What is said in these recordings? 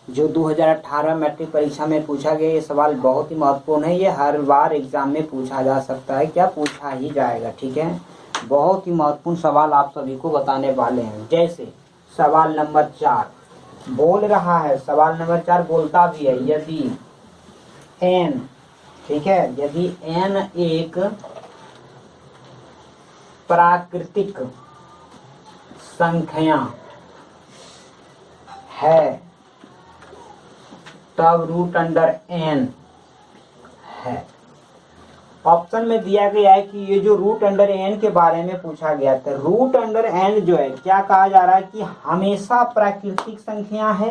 जो 2018 मैट्रिक परीक्षा में पूछा गया। ये सवाल बहुत ही महत्वपूर्ण है, ये हर बार एग्जाम में पूछा जा सकता है, क्या पूछा ही जाएगा। ठीक है, बहुत ही महत्वपूर्ण सवाल आप सभी को बताने वाले हैं। जैसे सवाल नंबर 4 बोल रहा है, सवाल नंबर 4 बोलता भी है, यदि n, ठीक है, यदि n एक प्राकृतिक संख्या है तब रूट अंडर n है। ऑप्शन में दिया गया है कि ये जो रूट अंडर n के बारे में पूछा गया था, रूट अंडर n जो है क्या कहा जा रहा है कि हमेशा प्राकृतिक संख्या है।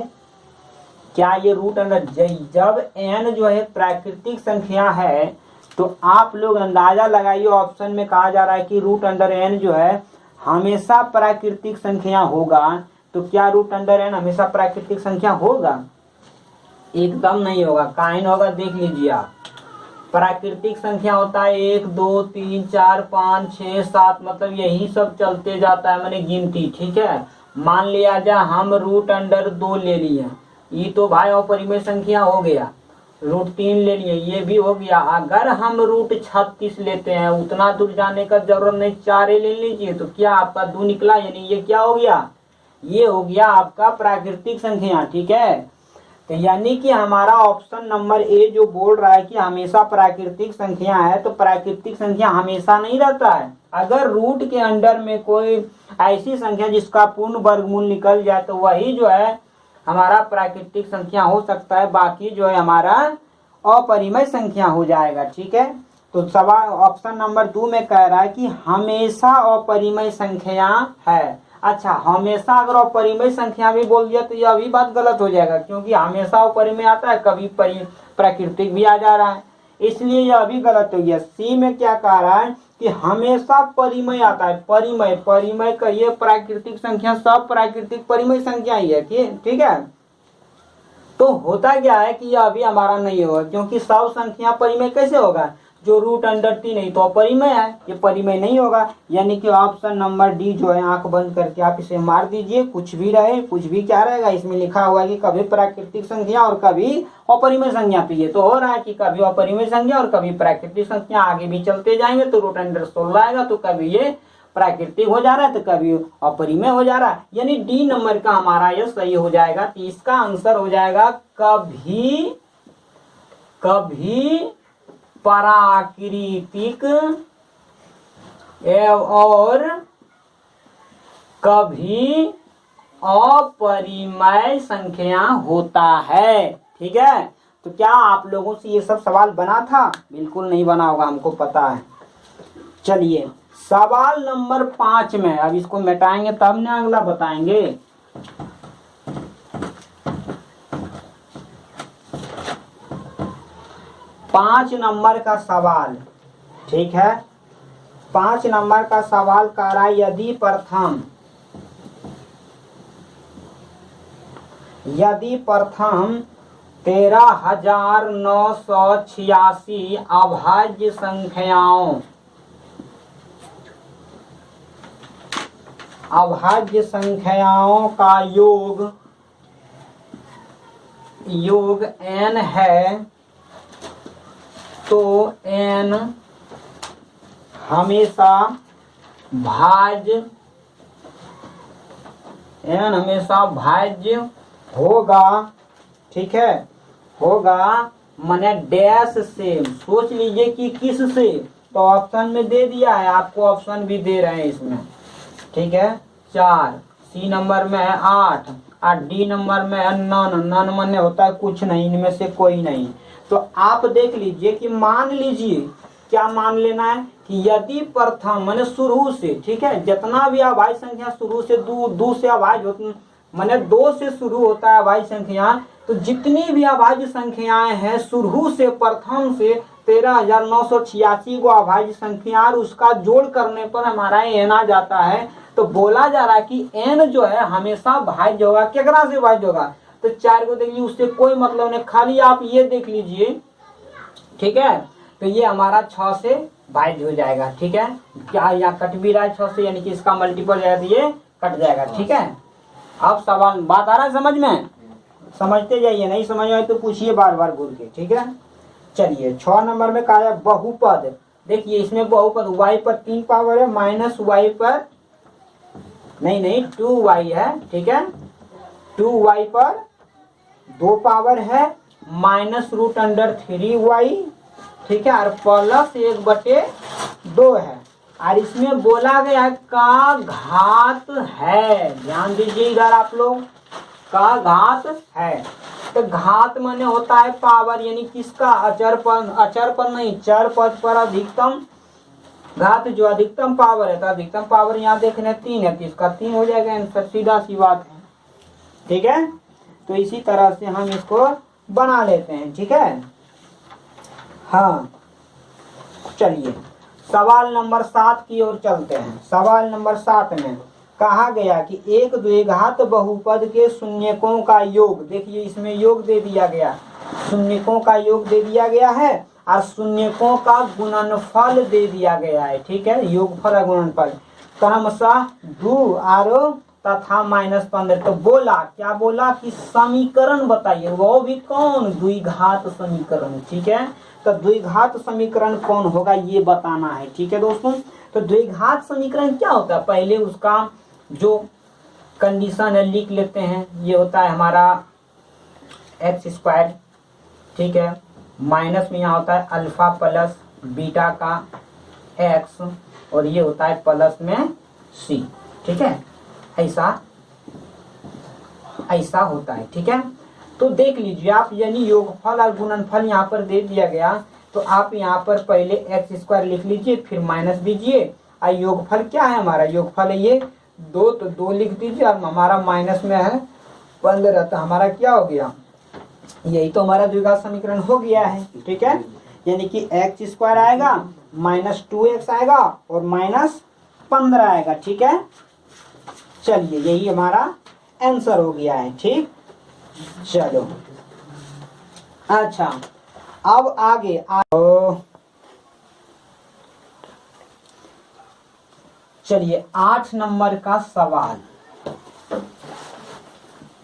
क्या ये रूट अंडर, जब n जो है प्राकृतिक संख्या है तो आप लोग अंदाजा लगाइए, ऑप्शन में कहा जा रहा है कि रूट अंडर n जो है हमेशा प्राकृतिक संख्या होगा। तो क्या रूट अंडर n हमेशा प्राकृतिक संख्या होगा? एकदम नहीं होगा। काइन होगा, देख लीजिए आप। प्राकृतिक संख्या होता है 1 2 3 4 5 6 7, मतलब यही सब चलते जाता है, मैंने गिनती। ठीक है, मान लिया जा हम रूट अंडर 2 ले लिए, ये तो भाई अपरिमेय संख्या हो गया। रूट 3 ले लिए, ये भी हो गया। अगर हम रूट 36 लेते हैं, उतना दूर जाने का जरूरत नहीं, 4 ले लीजिए, तो क्या आपका 2 निकला, यानी ये क्या हो गया, ये हो गया आपका प्राकृतिक संख्या। ठीक है, तो यानी कि हमारा ऑप्शन नंबर ए जो बोल रहा है कि हमेशा प्राकृतिक संख्या है, तो प्राकृतिक संख्या हमेशा नहीं रहता है। अगर रूट के अंडर में कोई ऐसी संख्या जिसका पूर्ण वर्गमूल निकल जाए तो वही जो है हमारा प्राकृतिक संख्या हो सकता है, बाकी जो है हमारा अपरिमेय संख्या हो जाएगा। ठीक है, तो सवाल ऑप्शन नंबर 2 में कह रहा है कि हमेशा अपरिमेय संख्या है। अच्छा, हमेशा अगर अपरिमेय संख्या भी बोल दिया तो यह भी बात गलत हो जाएगा, क्योंकि हमेशा अपरिमेय आता है, कभी प्राकृतिक भी आ जा रहा है, इसलिए यह भी गलत हो गया। सी में क्या कह रहा है कि हमेशा परिमेय आता है। परिमेय, परिमेय कहिए प्राकृतिक संख्या, सब प्राकृतिक परिमेय संख्या ही है। ठीक है, तो होता क्या है कि यह अभी हमारा नहीं होगा, क्योंकि सब संख्या परिमेय कैसे होगा, जो रूट अंडर 3 नहीं तो अपरिमेय है, ये परिमेय नहीं होगा। यानी कि ऑप्शन नंबर डी जो है, आंख बंद करके आप इसे मार दीजिए, कुछ भी रहे, कुछ भी क्या रहेगा, इसमें लिखा हुआ है कि कभी प्राकृतिक संख्या और कभी अपरिमेय संख्या। तो ये तो हो रहा है कि कभी अपरिमेय संख्या और कभी प्राकृतिक संख्या, आगे भी चलते जाएंगे तो रूट अंडर 16 आएगा, तो कभी ये प्राकृतिक हो जा रहा है तो कभी अपरिमेय हो जा रहा है, यानी डी नंबर का हमारा यह सही हो जाएगा। तो इसका आंसर हो जाएगा कभी कभी प्राकृतिक और कभी अपरिमेय संख्या होता है। ठीक है, तो क्या आप लोगों से ये सब सवाल बना था? बिल्कुल नहीं बना होगा, हमको पता है। चलिए सवाल नंबर 5 में, अब इसको मिटाएंगे तब ना अगला बताएंगे। पांच नंबर का सवाल, ठीक है, 5 नंबर का सवाल कह रहा है यदि प्रथम 13,986 अभाज्य संख्याओं का योग n है, तो n हमेशा भाज्य होगा। ठीक है, होगा माने डैश से, सोच लीजिए कि किस से, तो ऑप्शन में दे दिया है, आपको ऑप्शन भी दे रहे हैं इसमें। ठीक है, 4, सी नंबर में है 8 और डी नंबर में है नन माने होता है कुछ नहीं, इनमें से कोई नहीं। तो आप देख लीजिए कि मान लीजिए, क्या मान लेना है कि यदि प्रथम माने शुरू से, ठीक है, जितना भी अभाज्य संख्या शुरू से दो से अभाज्य होती, माने 2 से शुरू होता है अभाज्य संख्या, तो जितनी भी अभाज्य संख्याएं हैं शुरू से, प्रथम से 13,986 को अभाज्य संख्या और उसका जोड़ करने पर हमारा n आ जाता है। तो बोला जा रहा है कि n जो है हमेशा भाज्य होगा। केकरा से भाज्य होगा, तो 4 को देख लीजिए, उससे कोई मतलब नहीं, खाली आप ये देख लीजिए। ठीक है, तो ये हमारा 6 से भाज्य हो जाएगा। ठीक है, क्या यहाँ कट भी रहा है 6 से, यानी कि इसका मल्टीपल है तो ये कट जाएगा। ठीक है, अब सवाल बात आ रहा है समझ में? समझते जाइए, नहीं समझ आए तो पूछिए बार बार घूर के, ठीक है। चलिए 6 नंबर में कहा है बहुपद। देखिए इसमें बहुपद y पर 3 पावर है, माइनस y पर नहीं 2y है, ठीक है। 2y पर 2 पावर है, माइनस रूट अंडर 3y, ठीक है, और प्लस 1/2 है। और इसमें बोला गया का घात है, ध्यान दीजिए इधर आप लोग, का घात है। तो घात माने होता है पावर, यानी किसका, अचर पर नहीं, चर पद पर अधिकतम घात जो अधिकतम पावर है। तो अधिकतम पावर यहाँ देखने 3 है, तो इसका 3 हो जाएगा आंसर, सीधा सी बात है, ठीक है। तो इसी तरह से हम इसको बना लेते हैं, ठीक है। हाँ चलिए सवाल नंबर 7 की ओर चलते हैं। सवाल नंबर 7 में कहा गया कि एक द्विघात बहुपद के शून्यकों का योग, देखिए इसमें योग दे दिया गया, शून्यकों का योग दे दिया गया है और शून्यकों का गुणनफल दे दिया गया है, ठीक है, योगफल और गुणनफल क्रमशः 2 और तथा -15। तो बोला क्या, बोला कि समीकरण बताइए, वो भी कौन, द्विघात समीकरण, ठीक है। तो द्विघात समीकरण कौन होगा ये बताना है, ठीक है दोस्तों। तो द्विघात समीकरण क्या होता है, पहले उसका जो कंडीशन है लिख लेते हैं। ये होता है हमारा x², ठीक है, माइनस में यहाँ होता है अल्फा प्लस बीटा का x, और ये होता है प्लस में c, ठीक है, ऐसा होता है, ठीक है। तो देख लीजिए आप, यानी योगफल और गुणनफल यहाँ पर दे दिया गया, तो आप यहाँ पर पहले x² लिख लीजिए, फिर माइनस दीजिए, और योगफल क्या है हमारा, योगफल है ये 2, तो 2 लिख दीजिए, और हमारा माइनस में है 15, तो हमारा क्या हो गया, यही तो हमारा द्विघात समीकरण हो गया है, ठीक है। यानी कि x² आएगा, -2x आएगा और -15 आएगा, ठीक है। चलिए यही हमारा आंसर हो गया है, ठीक। चलो अच्छा, अब आगे चलिए 8 नंबर का सवाल,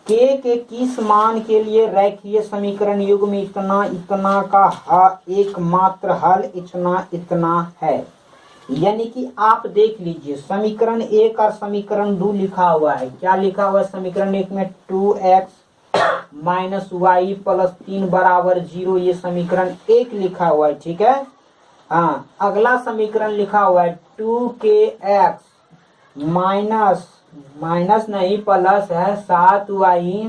के किस मान के लिए रेखीय समीकरण युग में इतना इतना का एकमात्र हल इतना है। यानी कि आप देख लीजिए समीकरण 1 और समीकरण 2 लिखा हुआ है, क्या लिखा हुआ है समीकरण 1 में, 2x -y + 3 = 0, ये समीकरण 1 लिखा हुआ है, ठीक है। हाँ, अगला समीकरण लिखा हुआ है 2kx माइनस नहीं प्लस है 7y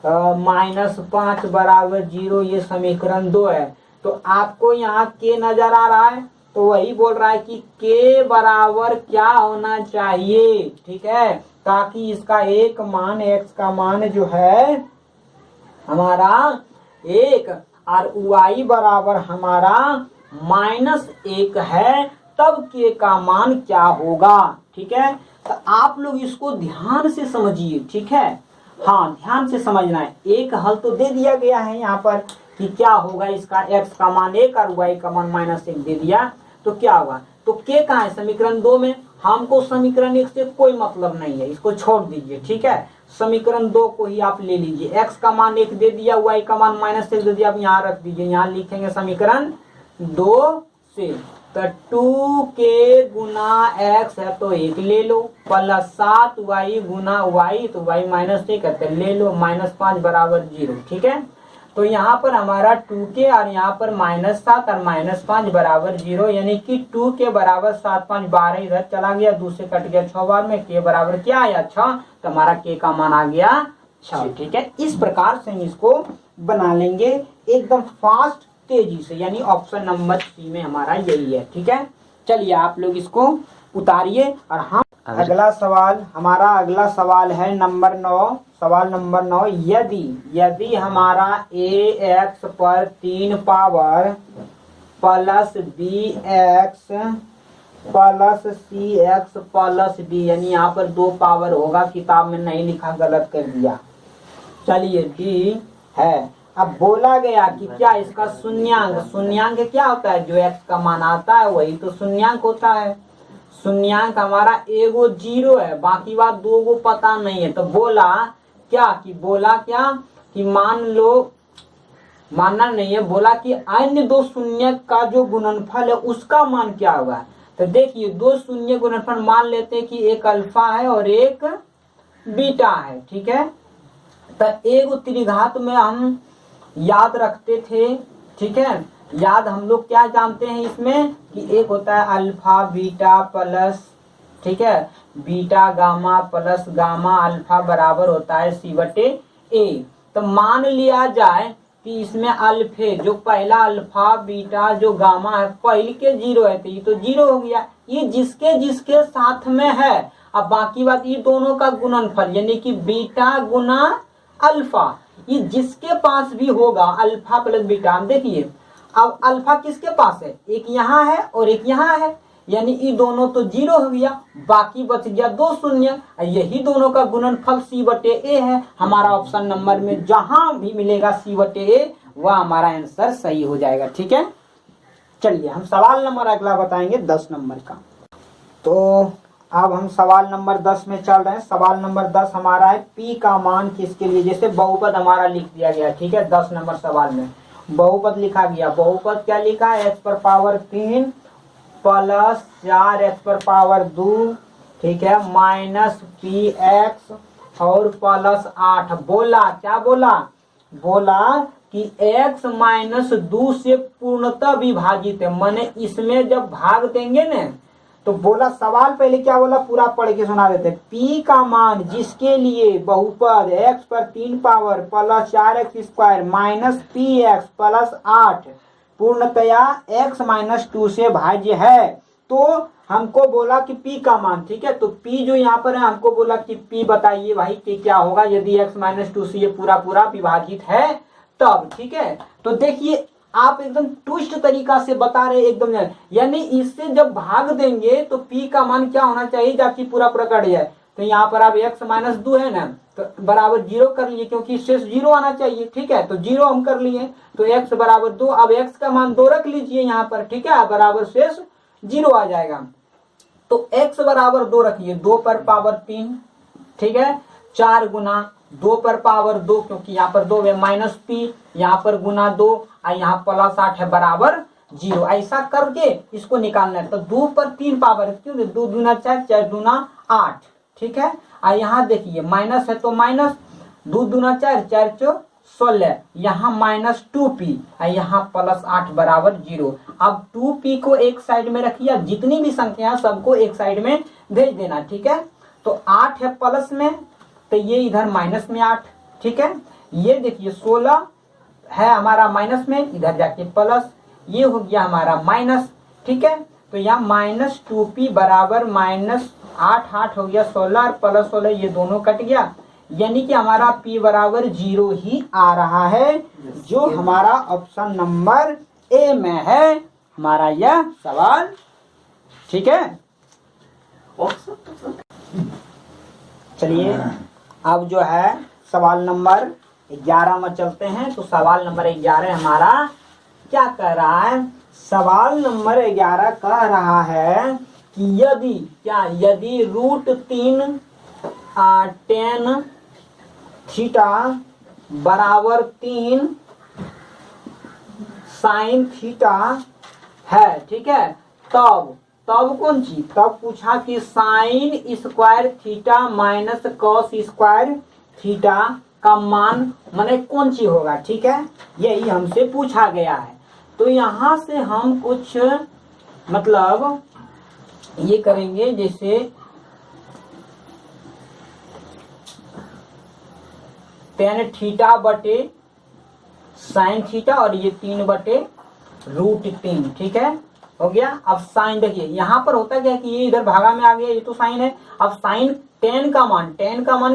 -5 = 0, ये समीकरण 2 है। तो आपको यहाँ के नजर आ रहा है, तो वही बोल रहा है कि के बराबर क्या होना चाहिए, ठीक है, ताकि इसका एक मान, x का मान जो है हमारा 1 और y बराबर हमारा -1 है, तब के का मान क्या होगा, ठीक है। तो आप लोग इसको ध्यान से समझिए, ठीक है। हाँ ध्यान से समझना है, एक हल तो दे दिया गया है यहाँ पर कि क्या होगा, इसका x का मान 1 और y का मान -1 दे दिया, तो क्या होगा, तो के कहाँ है समीकरण 2 में, हमको समीकरण 1 से कोई मतलब नहीं है, इसको छोड़ दीजिए, ठीक है। समीकरण 2 को ही आप ले लीजिए, x का मान 1 दे दिया, y का मान -1 दे दिया, आप यहाँ रख दीजिए, यहाँ लिखेंगे समीकरण 2 से, तो 2k गुना x है तो 1 ले लो, प्लस 7y गुना y, तो y -1 है तो ले लो, -5 = 0, ठीक है। तो यहाँ पर हमारा 2k और यहाँ पर -7 और -5 = 0, यानी कि 2k बराबर 7 5 12, इधर चला गया, 2 से कट गया 6 बार में, k बराबर क्या आया 6, तो हमारा k का मान आ गया 6, ठीक है। इस प्रकार से हम इसको बना लेंगे एकदम फास्ट तेजी से, यानी ऑप्शन नंबर सी में हमारा यही है, ठीक है। चलिए आप लोग इसको उतारिए और हम अगला सवाल, हमारा अगला सवाल है नंबर 9, सवाल नंबर 9, यदि हमारा ax पर 3 power plus bx plus cx plus d, यानी यहाँ पर 2 पावर होगा, किताब में नहीं लिखा, गलत कर दिया, चलिए d है। अब बोला गया कि क्या इसका शून्यांक क्या होता है, जो x का मान आता है वही तो शून्यांक होता है। शून्यांक हमारा एगो 0 है, बाकी बात 2 गो पता नहीं है। तो बोला क्या कि मान लो, मानना नहीं है, बोला कि अन्य दो शून्य का जो गुणनफल है उसका मान क्या होगा। तो देखिए दो शून्य गुणनफल मान लेते हैं कि एक अल्फा है और एक बीटा है, ठीक है। तो एक त्रिघात में हम याद रखते थे, ठीक है, याद हम लोग क्या जानते हैं इसमें कि एक होता है अल्फा बीटा प्लस, ठीक है, beta gamma plus gamma alpha बराबर होता है C/A। तो मान लिया जाए कि इसमें अल्फे जो पहला अल्फा बीटा जो गामा है पहले के 0 है तो ये तो 0 हो गया, ये जिसके जिसके साथ में है। अब बाकी बात ये दोनों का गुणनफल यानी कि बीटा गुना अल्फा, ये जिसके पास भी होगा अल्फा प्लस बीटा। देखिए अब अल्फा किसके पास है, एक यहाँ है और एक यहाँ है, यानी ये दोनों तो 0 हो गया, बाकी बच गया दो शून्य, यही दोनों का गुणनफल C/A है। हमारा ऑप्शन नंबर में जहां भी मिलेगा C/A वह हमारा आंसर सही हो जाएगा, ठीक है। चलिए हम सवाल नंबर अगला बताएंगे 10 नंबर का। तो अब हम सवाल नंबर 10 में चल रहे हैं। सवाल नंबर 10 हमारा है P का मान किसके लिए, जैसे बहुपद हमारा लिख दिया गया, ठीक है। 10 नंबर सवाल में बहुपद लिखा गया, बहुपद क्या लिखा है, x⁻³ प्लस 4x⁻2, ठीक है, माइनस px और प्लस 8। बोला क्या बोला, बोला कि x-2 से पूर्णतः विभाजित है, माने इसमें जब भाग देंगे ना तो बोला, सवाल पहले क्या बोला पूरा पढ़ के सुना देते। P का मान जिसके लिए बहुपद x पर 3 power plus 4x² minus px plus 8 पूर्णतया x-2 से भाज्य है, तो हमको बोला कि P का मान, ठीक है। तो P जो यहाँ पर है हमको बोला कि P बताइए भाई कि क्या होगा यदि x-2 से ये पूरा पूरा विभाजित है तब, ठीक है। तो देखिए आप एकदम ट्विस्ट तरीका से बता रहे एकदम, यानी इससे जब भाग देंगे तो P का मान क्या होना चाहिए जाकि पूरा पूरा कट जाए। तो यहाँ पर आप x-2 है ना तो बराबर 0 कर लिए, क्योंकि शेष 0 आना चाहिए, ठीक है। तो 0 हम कर लिए, तो x बराबर 2। अब x का मान 2 रख लीजिए यहाँ पर, ठीक है, बराबर शेष 0 आ जाएगा। तो x बराबर 2 रखिए, 2 पर पावर 3, ठीक है, 4 गुना 2 पर पावर 2, क्योंकि यहाँ पर 2 है, माइनस p यहाँ पर गुना 2 और यहाँ प्लस 8 है बराबर 0। ऐसा करके इसको निकालना है। तो 2 पर 3 पावर, क्यों 2 दूना 4, 4 दूना 8, ठीक है। और यहाँ देखिए माइनस है तो माइनस 2 दूना 4, 4 चौक 16, यहाँ माइनस 2p और यहाँ प्लस 8 बराबर 0। अब 2p को एक साइड में रखिए, जितनी भी संख्या सबको एक साइड में भेज देना, ठीक है। तो 8 है प्लस में तो ये इधर माइनस में 8, ठीक है। ये देखिए 16 है हमारा माइनस में, इधर जाके प्लस, ये हो गया हमारा माइनस, ठीक है। तो यहाँ माइनस 2p बराबर माइनस 8, 8 हो गया 16 और प्लस 16, ये दोनों कट गया, यानी कि हमारा p बराबर 0 ही आ रहा है, जो हमारा ऑप्शन नंबर ए में है हमारा यह सवाल, ठीक है। चलिए अब जो है सवाल नंबर 11 में चलते हैं। तो सवाल नंबर 11 हमारा क्या कह रहा है, सवाल नंबर 11 कह रहा है कि यदि क्या, यदि √3 tan थीटा बराबर 3 sin थीटा है, ठीक है, तब कौन चीज, तब पूछा कि sin² theta minus cos² theta का मान माने कौन सी होगा, ठीक है, यही हमसे पूछा गया है। तो यहाँ से हम कुछ मतलब ये करेंगे, जैसे tan थीटा बटे sin थीटा और ये 3/√3, ठीक है, हो गया। अब साइन देखिए यहाँ पर होता क्या है कि ये इधर भागा में आ गया, ये तो साइन है। अब साइन tan का मान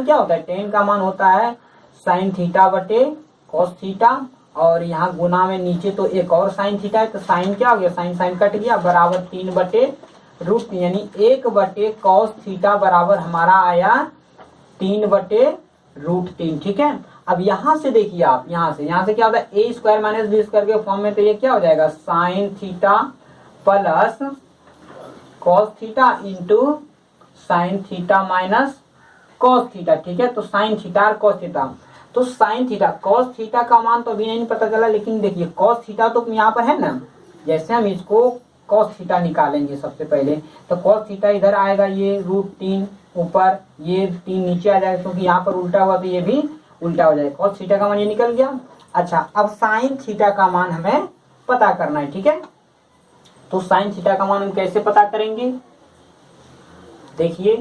क्या होता है, tan का मान होता है sin थीटा बटे cos थीटा, और यहाँ गुना में नीचे तो एक और sin थीटा है, तो साइन क्या हो गया, साइन कट गया, बराबर 3/√3, यानी 1/cos थीटा बराबर हमारा आया 3/√3, ठीक है। अब यहाँ से देखिए आप, यहाँ से क्या होता है, a² - b² के फॉर्म में, तो ये क्या हो जाएगा sin theta plus cos theta into sin theta minus cos theta, ठीक है। तो sin थीटा और cos थीटा, तो साइन थीटा, कॉस थीटा का मान तो अभी नहीं पता चला, लेकिन देखिए कॉस थीटा तो यहाँ पर है ना, जैसे हम इसको कॉस थीटा निकालेंगे सबसे पहले, तो कॉस थीटा इधर आएगा, ये √3 ऊपर, ये 3 नीचे आ जाएगा, क्योंकि यहाँ पर उल्टा हुआ तो ये भी उल्टा हो जाएगा। कॉस थीटा का मान ये निकल गया। अच्छा, अब साइन थीटा का मान हमें पता करना है, ठीक है। तो साइन थीटा का मान हम कैसे पता करेंगे, देखिए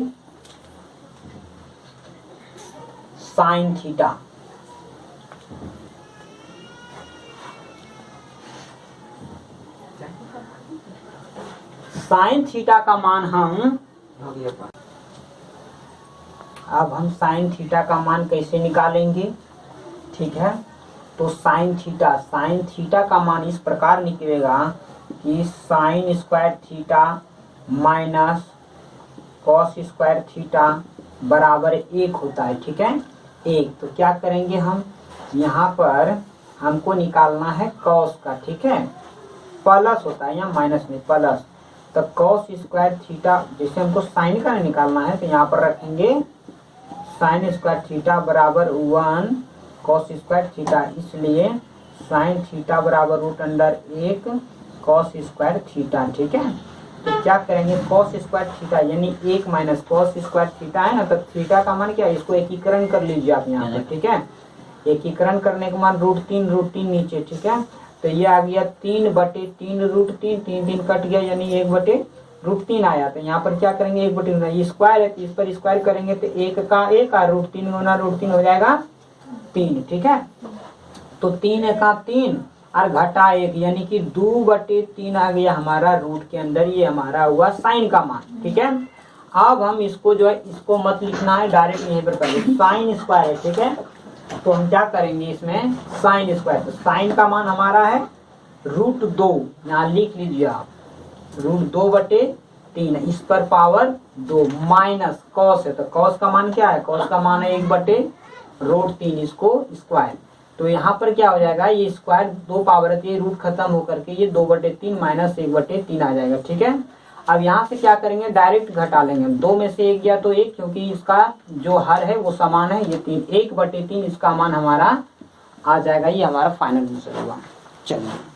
साइन थीटा, साइन थीटा का मान हम, अब हम साइन थीटा का मान कैसे निकालेंगे, ठीक है। तो साइन थीटा का मान इस प्रकार निकलेगा कि sine square theta minus cos square theta बराबर 1 होता है, ठीक है, 1। तो क्या करेंगे हम, यहाँ पर हमको निकालना है कॉस का, ठीक है, प्लस होता है, यहाँ माइनस में प्लस, तो कॉस स्क्वायर थीटा, जैसे हमको साइन का निकालना है तो यहाँ पर रखेंगे साइन स्क्वायर थीटा बराबर 1 कॉस स्क्वायर थीटा, इसलिए साइन थीटा बराबर √1 कॉस स्क्वायर थीटा, ठीक है। तो क्या करेंगे, कॉस स्क्वायर थीटा यानी 1 माइनस कॉस स्क्वायर थीटा है ना, तो थीटा का मान क्या है, इसको एकीकरण कर लीजिए आप यहाँ पर, ठीक है। एकीकरण करने के मान √3 नीचे, ठीक है। तो ये आ गया 3/3 √3, 3 कट गया यानी 1/√3 आया। तो यहाँ पर क्या करेंगे, 1/3 स्क्वायर है, इस पर स्क्वायर करेंगे तो 1 का 1 और √3 गुना √3 हो जाएगा 3, ठीक है। तो 3 का 3 और घटा 1 यानी कि 2/3 आ गया हमारा रूट के अंदर, ये हमारा हुआ साइन का मान, ठीक है। अब हम इसको जो है, इसको मत लिखना है, डायरेक्ट यहीं पर पहले साइन स्क्वायर है, ठीक है। तो हम क्या करेंगे इसमें, साइन स्क्वायर, तो साइन का मान हमारा है √2, यहाँ लिख लीजिए आप, √2/3, इस पर पावर 2 माइनस कॉस है, तो कॉस का मान क्या है, कॉस का मान है 1/√3, इसको स्क्वायर। तो यहाँ पर क्या हो जाएगा, ये स्क्वायर 2 पावर है, ये रूट खत्म होकर के ये 2/3 माइनस 1/3 आ जाएगा, ठीक है। अब यहाँ से क्या करेंगे, डायरेक्ट घटा लेंगे, 2 में से 1 गया तो 1, क्योंकि इसका जो हर है वो समान है, ये 3, 1/3 इसका मान हमारा आ जाएगा, ये हमारा फाइनल आंसर हुआ। चलिए।